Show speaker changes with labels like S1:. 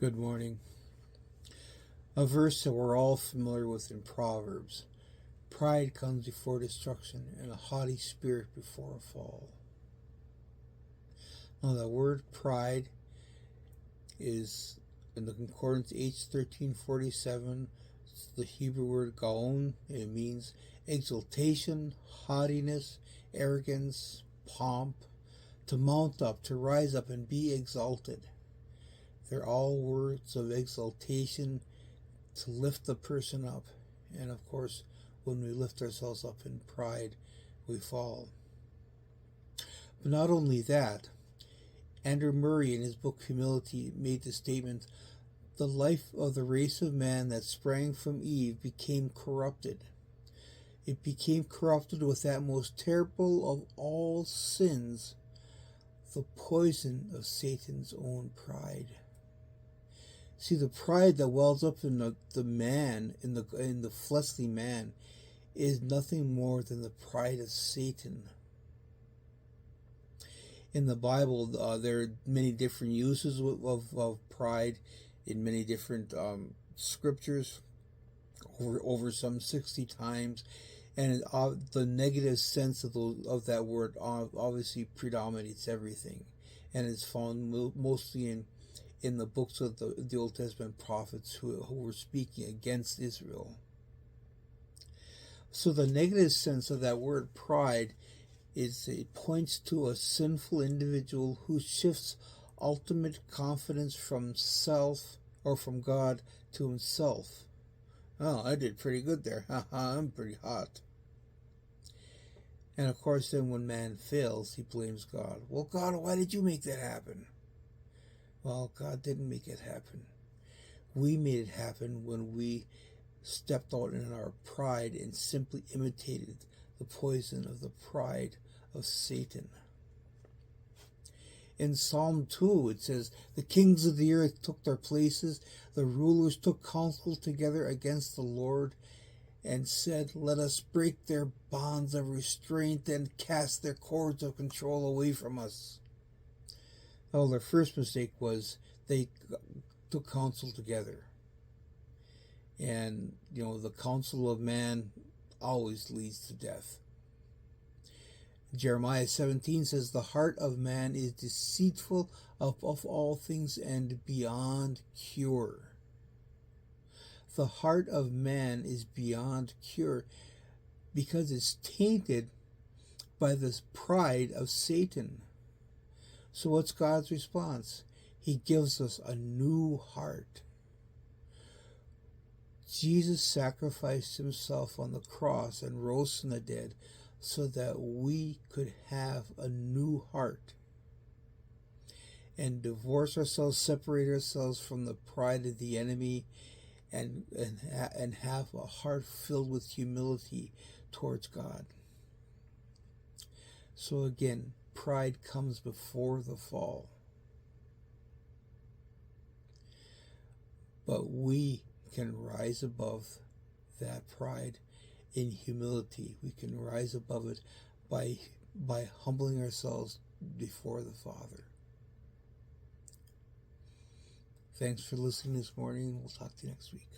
S1: Good morning. A verse that we're all familiar with in Proverbs. Pride comes before destruction, and a haughty spirit before a fall. Now, the word pride is in the concordance H1347. It's the Hebrew word gaon. It means exultation, haughtiness, arrogance, pomp, to mount up, to rise up and be exalted. They're all words of exaltation, to lift the person up. And of course, when we lift ourselves up in pride, we fall. But not only that, Andrew Murray in his book Humility made the statement, the life of the race of man that sprang from Eve became corrupted. It became corrupted with that most terrible of all sins, the poison of Satan's own pride. See, the pride that wells up in the man, in the fleshly man, is nothing more than the pride of Satan. In the Bible, there are many different uses of pride in many different scriptures, over some 60 times, and the negative sense of that word obviously predominates everything, and it's found mostly in the books of the Old Testament prophets who were speaking against Israel. So the negative sense of that word pride is it points to a sinful individual who shifts ultimate confidence from self or from God to himself. Oh, I did pretty good there. I'm pretty hot. And of course, then when man fails, he blames God. Well, God, why did you make that happen? Well, God didn't make it happen. We made it happen when we stepped out in our pride and simply imitated the poison of the pride of Satan. In Psalm 2, it says, the kings of the earth took their places, the rulers took counsel together against the Lord, and said, let us break their bonds of restraint and cast their cords of control away from us. Well, their first mistake was they took counsel together. And, the counsel of man always leads to death. Jeremiah 17 says, the heart of man is deceitful above all things and beyond cure. The heart of man is beyond cure because it's tainted by this pride of Satan. So what's God's response? He gives us a new heart. Jesus sacrificed himself on the cross and rose from the dead so that we could have a new heart and divorce ourselves, separate ourselves from the pride of the enemy, and have a heart filled with humility towards God. So again, pride comes before the fall. But we can rise above that pride in humility. We can rise above it by humbling ourselves before the Father. Thanks for listening this morning. We'll talk to you next week.